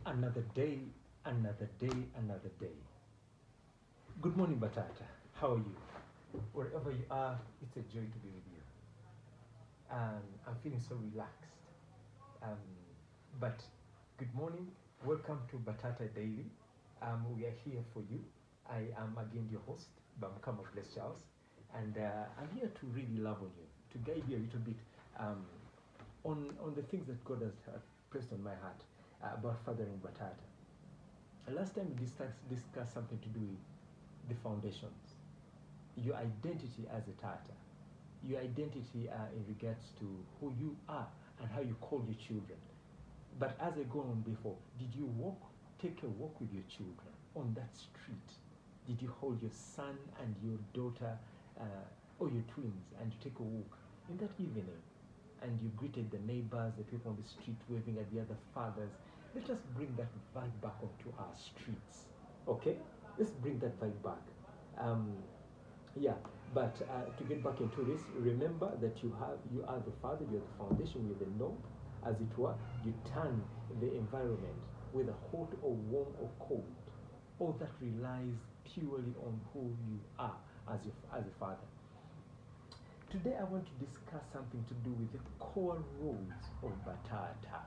Another day, another day, another day. Good morning, Bataata. How are you? Wherever you are, it's a joy to be with you. I'm feeling so relaxed. Um, but good morning. Welcome to Bataata Daily. We are here for you. I am again your host, Bamkama Bless Charles, and I'm here to really love on you, to guide you a little bit um, on the things that God has pressed on my heart about fathering Bataata. Last time we discussed something to do with the foundations, your identity as a Tata, your identity in regards to who you are and how you call your children. But as I go on before, did you take a walk with your children on that street? Did you hold your son and your daughter or your twins and you take a walk in that evening? And you greeted the neighbors, the people on the street waving at the other fathers. Let us bring that vibe back onto our streets, okay? Let's bring that vibe back. Um, yeah, but to get back into this, remember that you are the father, you're the foundation, you're the knob, as it were. You turn the environment, whether hot or warm or cold. All that relies purely on who you are as a father. Today I want to discuss something to do with the core roles of Bataata.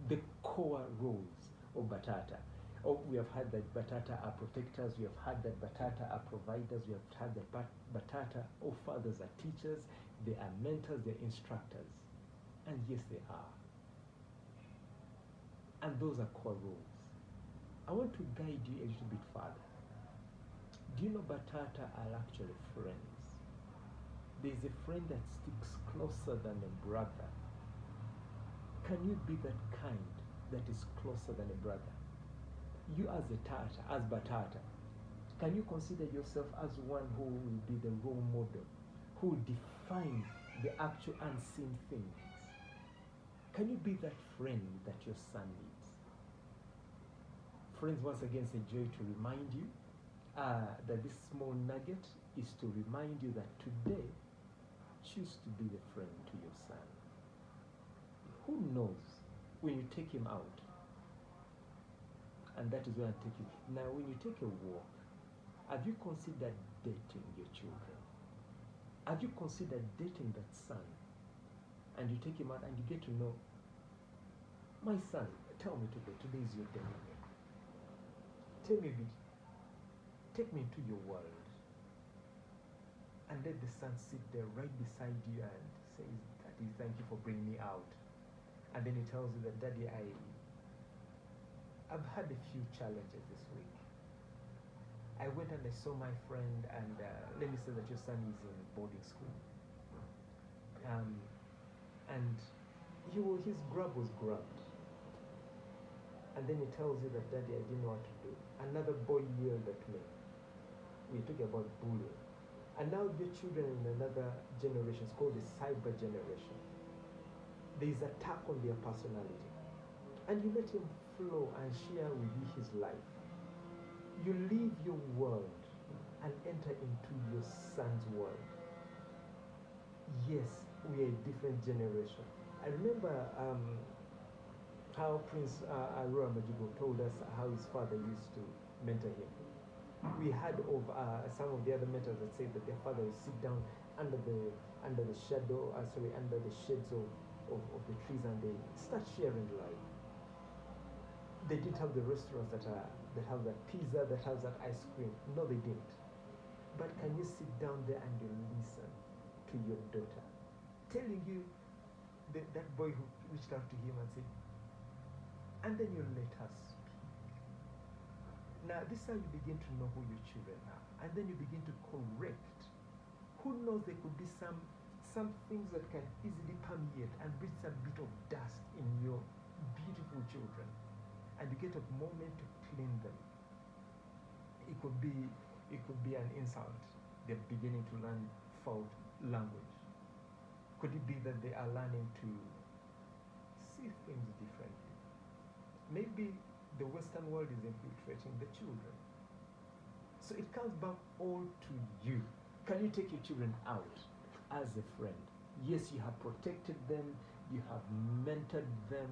The core roles of Bataata. Oh, we have had that Bataata are protectors, we have had that Bataata are providers, we have had that Bataata, oh, fathers are teachers, they are mentors, they're instructors. And yes, they are. And those are core roles. I want to guide you a little bit further. Do you know Bataata are actually friends? There's a friend that sticks closer than a brother. Can you be that kind that is closer than a brother? You as a Tata, as Bataata, can you consider yourself as one who will be the role model, who will define the actual unseen things? Can you be that friend that your son needs? Friends, once again, it's a joy to remind you that this small nugget is to remind you that today, choose to be the friend to your son. Who knows when you take him out? And that is where I take you. Now, when you take a walk, have you considered dating your children? Have you considered dating that son? And you take him out and you get to know, my son, tell me today is your day. Tell me, take me into your world. And let the son sit there right beside you and says, Daddy, thank you for bringing me out. And then he tells you that, Daddy, I've had a few challenges this week. I went and I saw my friend, and let me say that your son is in boarding school. And his grub was grabbed. And then he tells you that, Daddy, I didn't know what to do. Another boy yelled at me. We're talking about bullying. And now your children in another generation, it's called the cyber generation. There is attack on their personality. And you let him flow and share with you his life. You leave your world and enter into your son's world. Yes, we are a different generation. I remember how Prince Aurora Majigo told us how his father used to mentor him. We had of some of the other mentors that say that their father would sit down under the shadow, under the shades of the trees, and they start sharing life. They didn't have the restaurants that have that pizza, that has that ice cream. No, they didn't. But can you sit down there and you listen to your daughter telling you that boy who reached out to him and said, and then you let her speak. Now, this is how you begin to know who your children are. And then you begin to correct. Who knows, there could be some things that can easily permeate and bring a bit of dust in your beautiful children. And you get a moment to clean them. It could be an insult. They're beginning to learn foul language. Could it be that they are learning to see things differently? Maybe the Western world is infiltrating the children. So it comes back all to you. Can you take your children out as a friend? Yes, you have protected them, you have mentored them,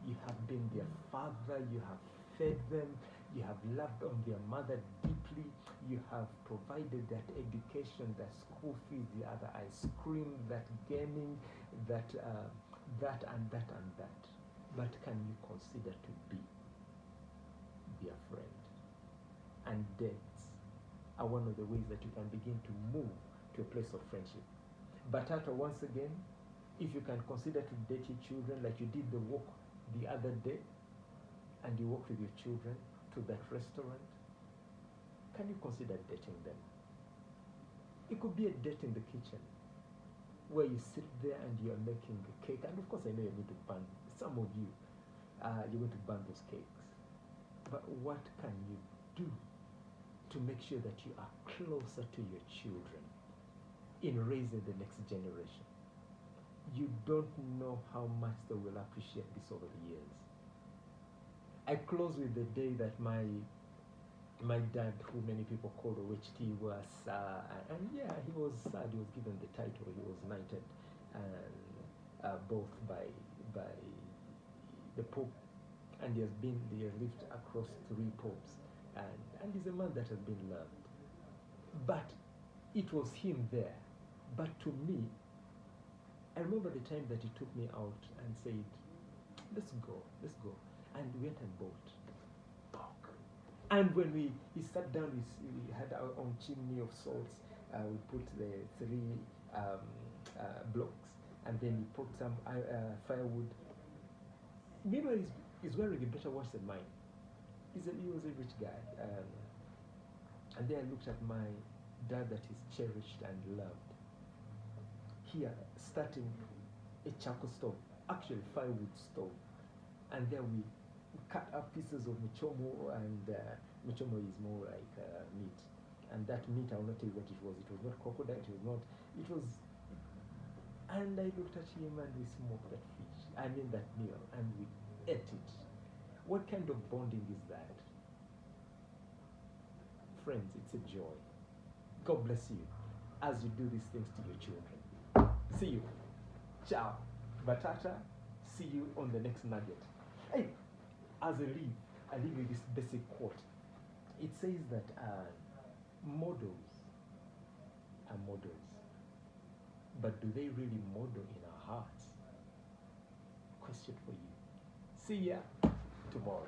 You have been their father, you have fed them, you have loved on their mother deeply, you have provided that education, that school fees, the other ice cream, that gaming, that, that and that and that. But can you consider to be their friend? And dates are one of the ways that you can begin to move to a place of friendship. Bataata, once again, if you can consider to date your children like you did the walk the other day, and you walk with your children to that restaurant, can you consider dating them? It could be a date in the kitchen where you sit there and you are making a cake. And of course, I know you're going to burn, some of you, you're going to burn those cakes. But what can you do to make sure that you are closer to your children in raising the next generation? You don't know how much they will appreciate this over the years. I close with the day that my dad, who many people call OHT, was, and yeah, he was sad. He was given the title. He was knighted, and both by the Pope, and he has lived across 3 popes, and he's a man that has been loved. But it was him there. But to me, I remember the time that he took me out and said, let's go, and we went and bought pork. And when he sat down, we had our own chimney of salts. We put the 3 blocks, and then he put some firewood. Meanwhile, he's wearing a better watch than mine. He was a rich guy. And then I looked at my dad that is cherished and loved. Here, starting a charcoal stove, actually firewood stove. And then we cut up pieces of michomo, and michomo is more like meat. And that meat, I will not tell you what it was. It was not crocodile, it was, and I looked at him and we smoked that fish, that meal, and we ate it. What kind of bonding is that? Friends, it's a joy. God bless you as you do these things to your children. See you. Ciao. Bataata, see you on the next nugget. Hey, as I leave with this basic quote. It says that models are models, but do they really model in our hearts? Question for you. See ya tomorrow.